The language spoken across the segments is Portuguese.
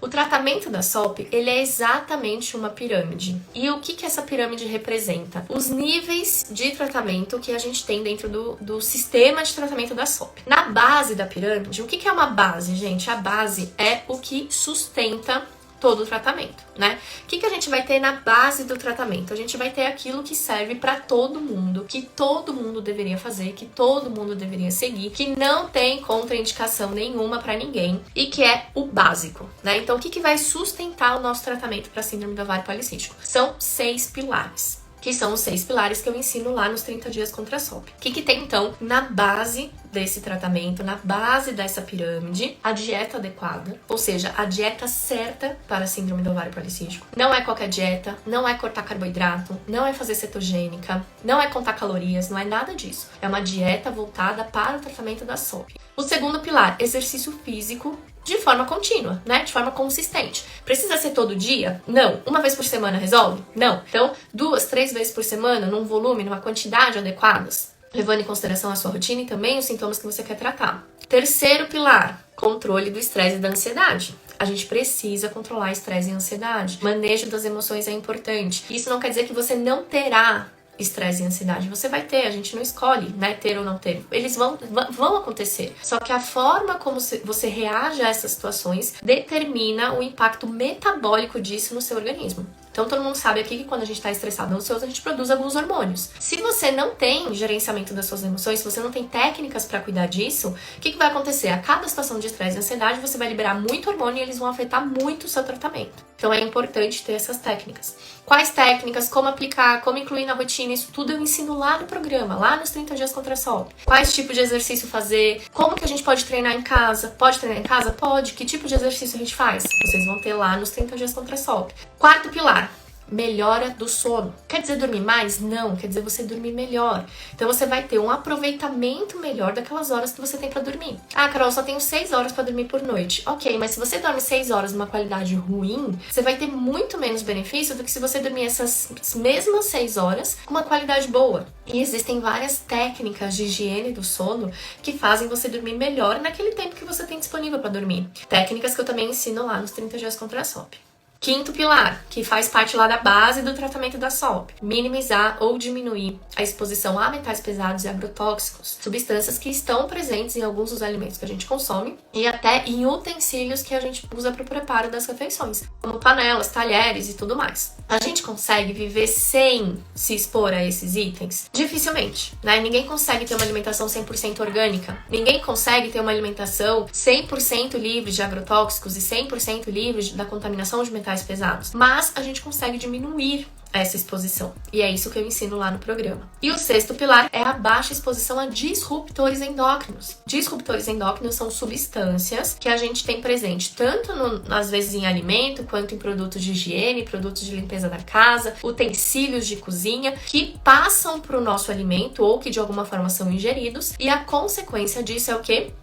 O tratamento da SOP, ele é exatamente uma pirâmide. E o que essa pirâmide representa? Os níveis de tratamento que a gente tem dentro do sistema de tratamento da SOP. Na base da pirâmide, o que é uma base, gente? A base é o que sustenta todo o tratamento, né? O que a gente vai ter na base do tratamento? A gente vai ter aquilo que serve para todo mundo, que todo mundo deveria fazer, que todo mundo deveria seguir, que não tem contraindicação nenhuma para ninguém e que é o básico, né? Então, o que vai sustentar o nosso tratamento para síndrome do ovário policístico? São 6 pilares. Que são os 6 pilares que eu ensino lá nos 30 dias contra a SOP. O que tem, então, na base desse tratamento, na base dessa pirâmide? A dieta adequada, ou seja, a dieta certa para a síndrome do ovário policístico. Não é qualquer dieta, não é cortar carboidrato, não é fazer cetogênica, não é contar calorias, não é nada disso. É uma dieta voltada para o tratamento da SOP. O segundo pilar, exercício físico de forma contínua, né? De forma consistente. Precisa ser todo dia? Não. Uma vez por semana resolve? Não. Então, 2, 3 vezes por semana, num volume, numa quantidade adequadas, levando em consideração a sua rotina e também os sintomas que você quer tratar. Terceiro pilar, controle do estresse e da ansiedade. A gente precisa controlar estresse e ansiedade. Manejo das emoções é importante. Isso não quer dizer que você não terá estresse e ansiedade. Você vai ter, a gente não escolhe, né, ter ou não ter. Eles vão acontecer. Só que a forma como você reage a essas situações determina o impacto metabólico disso no seu organismo. Então, todo mundo sabe aqui que quando a gente está estressado ou ansioso, a gente produz alguns hormônios. Se você não tem gerenciamento das suas emoções, se você não tem técnicas para cuidar disso, o que vai acontecer? A cada situação de estresse e ansiedade, você vai liberar muito hormônio e eles vão afetar muito o seu tratamento. Então, é importante ter essas técnicas. Quais técnicas, como aplicar, como incluir na rotina, isso tudo eu ensino lá no programa, lá nos 30 dias contra a SOP. Quais tipos de exercício fazer, como que a gente pode treinar em casa? Pode treinar em casa? Pode. Que tipo de exercício a gente faz? Vocês vão ter lá nos 30 dias contra a SOP. Quarto pilar, melhora do sono. Quer dizer dormir mais? Não, quer dizer você dormir melhor. Então você vai ter um aproveitamento melhor daquelas horas que você tem pra dormir. Ah, Carol, só tenho 6 horas pra dormir por noite. Ok, mas se você dorme 6 horas numa qualidade ruim, você vai ter muito menos benefício do que se você dormir essas mesmas 6 horas com uma qualidade boa. E existem várias técnicas de higiene do sono que fazem você dormir melhor naquele tempo que você tem disponível pra dormir. Técnicas que eu também ensino lá nos 30 dias contra a SOP. Quinto pilar, que faz parte lá da base do tratamento da SOP, minimizar ou diminuir a exposição a metais pesados e agrotóxicos, substâncias que estão presentes em alguns dos alimentos que a gente consome e até em utensílios que a gente usa para o preparo das refeições, como panelas, talheres e tudo mais. A gente consegue viver sem se expor a esses itens? Dificilmente, né? Ninguém consegue ter uma alimentação 100% orgânica, ninguém consegue ter uma alimentação 100% livre de agrotóxicos e 100% livre da contaminação de metais pesados, mas a gente consegue diminuir essa exposição. E é isso que eu ensino lá no programa. E o sexto pilar é a baixa exposição a disruptores endócrinos. Disruptores endócrinos são substâncias que a gente tem presente tanto às vezes em alimento, quanto em produtos de higiene, produtos de limpeza da casa, utensílios de cozinha, que passam para o nosso alimento ou que de alguma forma são ingeridos. E a consequência disso é o quê?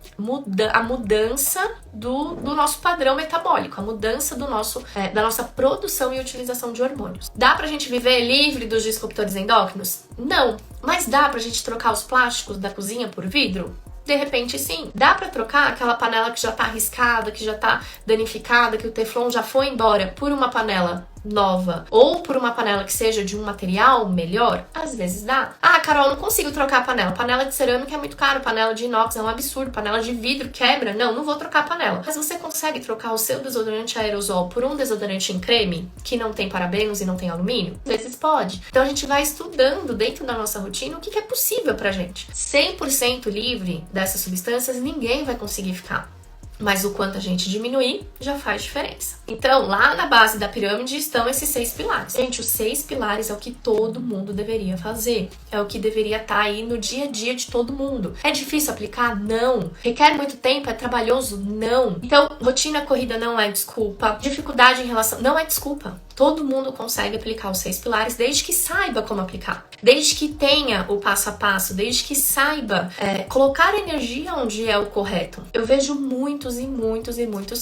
A mudança do nosso padrão metabólico, a mudança da nossa produção e utilização de hormônios. Dá pra gente viver livre dos disruptores endócrinos? Não. Mas dá pra gente trocar os plásticos da cozinha por vidro? De repente, sim. Dá pra trocar aquela panela que já tá arriscada, que já tá danificada, que o teflon já foi embora, por uma panela nova ou por uma panela que seja de um material melhor? Às vezes dá. Ah, Carol, não consigo trocar a panela. Panela de cerâmica é muito caro, panela de inox é um absurdo, panela de vidro quebra. Não vou trocar a panela. Mas você consegue trocar o seu desodorante aerosol por um desodorante em creme que não tem parabenos e não tem alumínio? Às vezes pode. Então a gente vai estudando dentro da nossa rotina o que é possível pra gente. 100% livre dessas substâncias ninguém vai conseguir ficar. Mas o quanto a gente diminuir já faz diferença. Então, lá na base da pirâmide estão esses 6 pilares. Gente, os 6 pilares é o que todo mundo deveria fazer. É o que deveria estar aí no dia a dia de todo mundo. É difícil aplicar? Não. Requer muito tempo? É trabalhoso? Não. Então, rotina corrida não é desculpa. Dificuldade em relação... não é desculpa. Todo mundo consegue aplicar os 6 pilares desde que saiba como aplicar. Desde que tenha o passo a passo. Desde que saiba colocar energia onde é o correto. Eu vejo muitos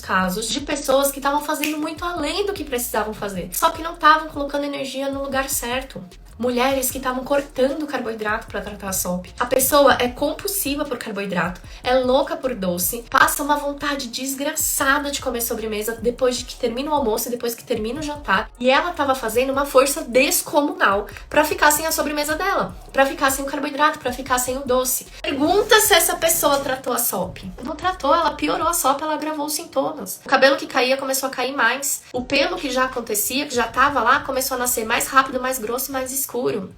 casos de pessoas que estavam fazendo muito além do que precisavam fazer. Só que não estavam colocando energia no lugar certo. mulheres que estavam cortando carboidrato para tratar a SOP. A pessoa é compulsiva por carboidrato, é louca por doce, passa uma vontade desgraçada de comer sobremesa depois de que termina o almoço e depois que termina o jantar. E ela estava fazendo uma força descomunal para ficar sem a sobremesa dela, para ficar sem o carboidrato, para ficar sem o doce. Pergunta se essa pessoa tratou a SOP. Não tratou, ela piorou a SOP, ela agravou os sintomas. O cabelo que caía começou a cair mais. O pelo que já acontecia, que já estava lá, começou a nascer mais rápido, mais grosso e mais escuro.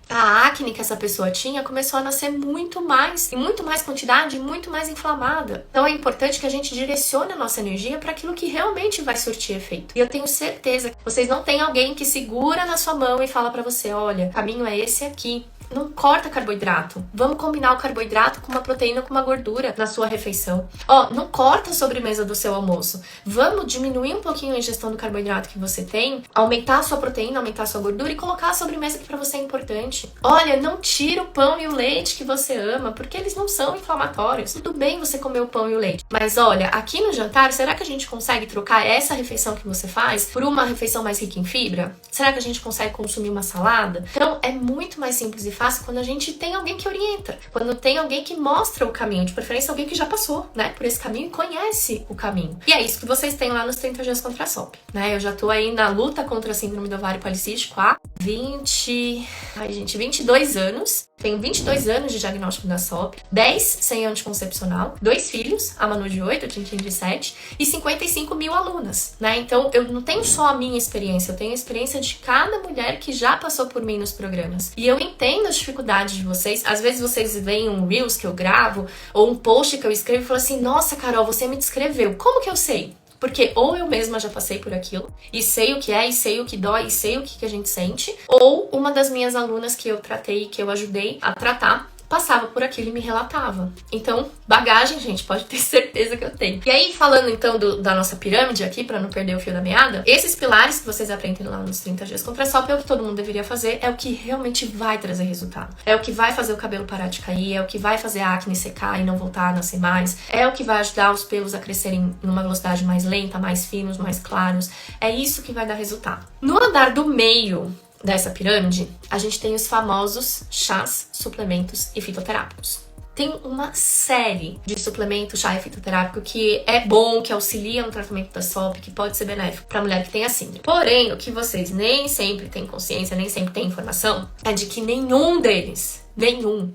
A acne que essa pessoa tinha começou a nascer muito mais, em muito mais quantidade, e muito mais inflamada. Então é importante que a gente direcione a nossa energia para aquilo que realmente vai surtir efeito. E eu tenho certeza que vocês não têm alguém que segura na sua mão e fala para você, olha, o caminho é esse aqui. Não corta carboidrato. Vamos combinar o carboidrato com uma proteína, com uma gordura na sua refeição. Não corta a sobremesa do seu almoço. Vamos diminuir um pouquinho a ingestão do carboidrato que você tem, aumentar a sua proteína, aumentar a sua gordura e colocar a sobremesa que pra você é importante. Olha, não tira o pão e o leite que você ama, porque eles não são inflamatórios. Tudo bem você comer o pão e o leite, mas olha, aqui no jantar, será que a gente consegue trocar essa refeição que você faz por uma refeição mais rica em fibra? Será que a gente consegue consumir uma salada? Então, é muito mais simples e fácil quando a gente tem alguém que orienta, quando tem alguém que mostra o caminho, de preferência alguém que já passou, né, por esse caminho e conhece o caminho. E é isso que vocês têm lá nos 30 dias contra a SOP, né? Eu já tô aí na luta contra a síndrome do ovário policístico há 22 anos. Tenho 22 anos de diagnóstico da SOP, 10 sem anticoncepcional, 2 filhos, a Manu de 8, a Tintin de 7 e 55 mil alunas, né? Então, eu não tenho só a minha experiência, eu tenho a experiência de cada mulher que já passou por mim nos programas. E eu entendo as dificuldades de vocês. Às vezes vocês veem um Reels que eu gravo ou um post que eu escrevo e falam assim, nossa, Carol, você me descreveu. Como que eu sei? Porque ou eu mesma já passei por aquilo, e sei o que é, e sei o que dói, e sei o que a gente sente, ou uma das minhas alunas que eu tratei, que eu ajudei a tratar, passava por aquilo e me relatava. Então, bagagem, gente, pode ter certeza que eu tenho. E aí, falando então da nossa pirâmide aqui, pra não perder o fio da meada, esses pilares que vocês aprendem lá nos 30 dias contra a SOP é o que todo mundo deveria fazer, é o que realmente vai trazer resultado. É o que vai fazer o cabelo parar de cair, é o que vai fazer a acne secar e não voltar a nascer mais, é o que vai ajudar os pelos a crescerem numa velocidade mais lenta, mais finos, mais claros. É isso que vai dar resultado. No andar do meio dessa pirâmide, a gente tem os famosos chás, suplementos e fitoterápicos. Tem uma série de suplementos, chá e fitoterápico que é bom, que auxilia no tratamento da SOP, que pode ser benéfico para a mulher que tem a síndrome. Porém, o que vocês nem sempre têm consciência, nem sempre têm informação, é de que nenhum deles, nenhum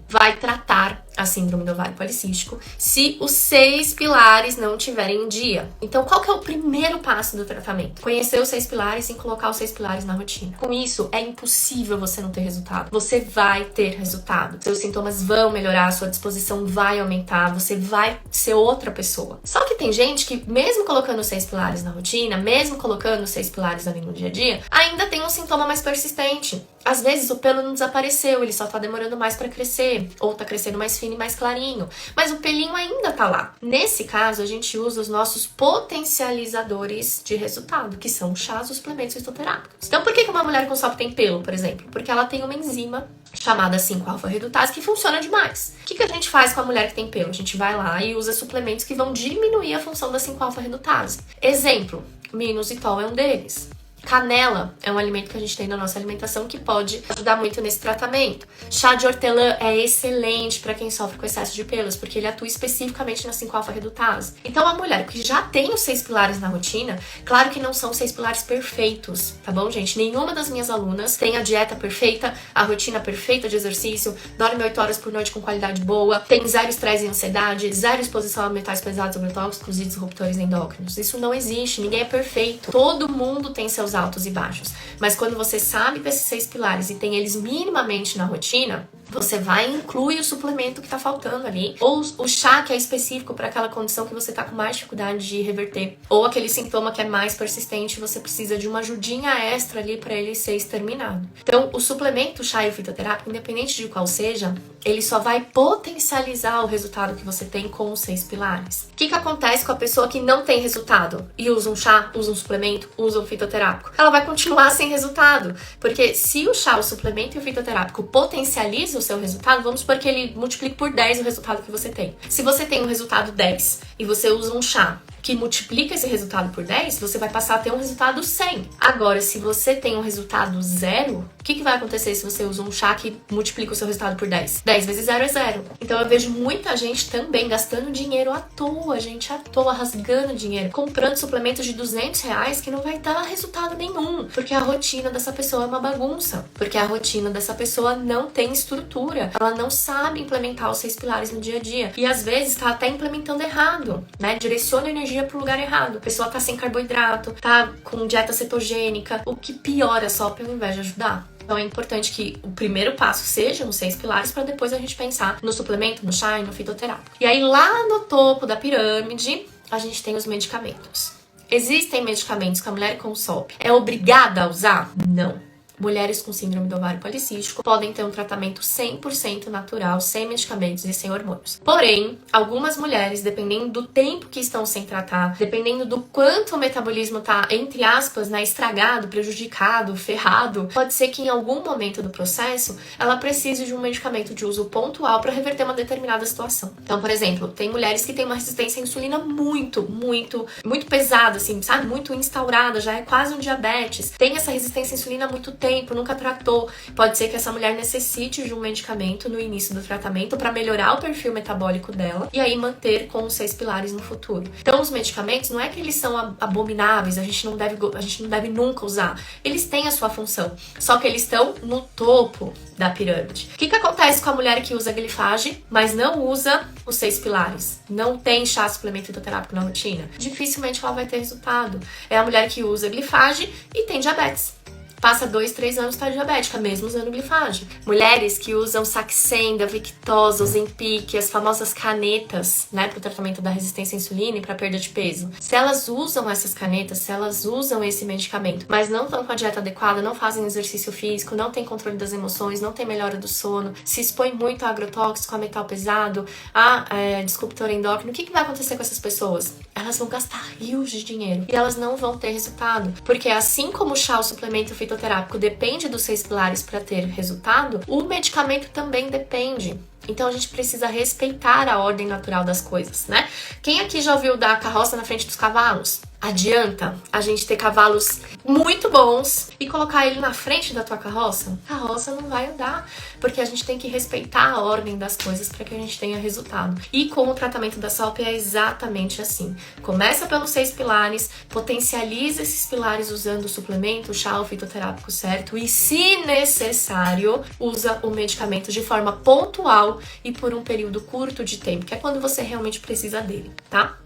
vai tratar a síndrome do ovário policístico se os 6 pilares não tiverem em dia. Então, qual que é o primeiro passo do tratamento? Conhecer os 6 pilares e colocar os 6 pilares na rotina. Com isso, é impossível você não ter resultado. Você vai ter resultado. Seus sintomas vão melhorar, sua disposição vai aumentar, você vai ser outra pessoa. Só que tem gente que, mesmo colocando os 6 pilares na rotina, mesmo colocando os 6 pilares ali no dia a dia, ainda tem um sintoma mais persistente. Às vezes o pelo não desapareceu, ele só tá demorando mais pra crescer, ou tá crescendo mais fino e mais clarinho, mas o pelinho ainda tá lá. Nesse caso, a gente usa os nossos potencializadores de resultado, que são chás, os suplementos fitoterápicos. Então, por que uma mulher com SOP tem pelo, por exemplo? Porque ela tem uma enzima chamada 5-alfa-redutase que funciona demais. O que a gente faz com a mulher que tem pelo? A gente vai lá e usa suplementos que vão diminuir a função da 5-alfa-redutase. Exemplo, minoxidil é um deles. Canela é um alimento que a gente tem na nossa alimentação que pode ajudar muito nesse tratamento. Chá de hortelã é excelente para quem sofre com excesso de pelos, porque ele atua especificamente na 5-alfa-redutase. Então, a mulher que já tem os 6 pilares na rotina, claro que não são 6 pilares perfeitos, tá bom, gente? Nenhuma das minhas alunas tem a dieta perfeita, a rotina perfeita de exercício, dorme 8 horas por noite com qualidade boa, tem 0 estresse e ansiedade, 0 exposição a metais pesados, agrotóxicos e disruptores endócrinos. Isso não existe, ninguém é perfeito. Todo mundo tem seus altos e baixos. Mas quando você sabe desses 6 pilares e tem eles minimamente na rotina, você vai e inclui o suplemento que tá faltando ali. Ou o chá que é específico para aquela condição que você tá com mais dificuldade de reverter. Ou aquele sintoma que é mais persistente e você precisa de uma ajudinha extra ali para ele ser exterminado. Então, o suplemento, o chá e o fitoterápico, independente de qual seja, ele só vai potencializar o resultado que você tem com os 6 pilares. O que acontece com a pessoa que não tem resultado e usa um chá, usa um suplemento, usa um fitoterápico? Ela vai continuar sem resultado. Porque se o chá, o suplemento e o fitoterápico potencializam o seu resultado, vamos supor que ele multiplique por 10 o resultado que você tem. Se você tem um resultado 10 e você usa um chá que multiplica esse resultado por 10, você vai passar a ter um resultado 100. Agora, se você tem um resultado 0, o que vai acontecer se você usa um chá que multiplica o seu resultado por 10? 10 vezes 0 é 0. Então eu vejo muita gente também gastando dinheiro à toa, gente, à toa, rasgando dinheiro, comprando suplementos de R$200 que não vai dar resultado nenhum, porque a rotina dessa pessoa é uma bagunça, porque a rotina dessa pessoa não tem estrutura, ela não sabe implementar os 6 pilares no dia a dia, e às vezes tá até implementando errado, né? Direciona a energia pro lugar errado. A pessoa tá sem carboidrato, tá com dieta cetogênica, o que piora só ao invés de ajudar. Então é importante que o primeiro passo seja os 6 pilares para depois a gente pensar no suplemento, no chá e no fitoterápico. E aí lá no topo da pirâmide a gente tem os medicamentos. Existem medicamentos que a mulher com SOP é obrigada a usar? Não. Mulheres com síndrome do ovário policístico podem ter um tratamento 100% natural, sem medicamentos e sem hormônios. Porém, algumas mulheres, dependendo do tempo que estão sem tratar, dependendo do quanto o metabolismo tá, entre aspas, né, estragado, prejudicado, ferrado, pode ser que em algum momento do processo ela precise de um medicamento de uso pontual para reverter uma determinada situação. Então, por exemplo, tem mulheres que têm uma resistência à insulina muito pesada, assim, sabe? Muito instaurada, já é quase um diabetes. Tem essa resistência à insulina há muito tempo, nunca tratou. Pode ser que essa mulher necessite de um medicamento no início do tratamento para melhorar o perfil metabólico dela e aí manter com os 6 pilares no futuro. Então, os medicamentos não é que eles são abomináveis, a gente não deve nunca usar. Eles têm a sua função, só que eles estão no topo da pirâmide. O que acontece com a mulher que usa glifage, mas não usa os 6 pilares? Não tem chá suplemento fitoterápico na rotina? Dificilmente ela vai ter resultado. É a mulher que usa glifage e tem diabetes. Passa 2, 3 anos tá diabética, mesmo usando glifage. Mulheres que usam Saxenda, Victoza, Ozempic, as famosas canetas, né, pro tratamento da resistência à insulina e pra perda de peso. Se elas usam essas canetas, se elas usam esse medicamento, mas não estão com a dieta adequada, não fazem exercício físico, não tem controle das emoções, não tem melhora do sono, se expõe muito a agrotóxico, a metal pesado, a disruptor endócrino, o que vai acontecer com essas pessoas? Elas vão gastar rios de dinheiro e elas não vão ter resultado. Porque assim como o chá, o suplemento fitoterápico depende dos 6 pilares para ter resultado, o medicamento também depende. Então a gente precisa respeitar a ordem natural das coisas, né? Quem aqui já ouviu dar carroça na frente dos cavalos? Adianta a gente ter cavalos muito bons e colocar ele na frente da tua carroça? A carroça não vai andar, porque a gente tem que respeitar a ordem das coisas para que a gente tenha resultado. E com o tratamento da SOP é exatamente assim. Começa pelos 6 pilares, potencializa esses pilares usando o suplemento, o chá, o fitoterápico certo e, se necessário, usa o medicamento de forma pontual e por um período curto de tempo, que é quando você realmente precisa dele, tá?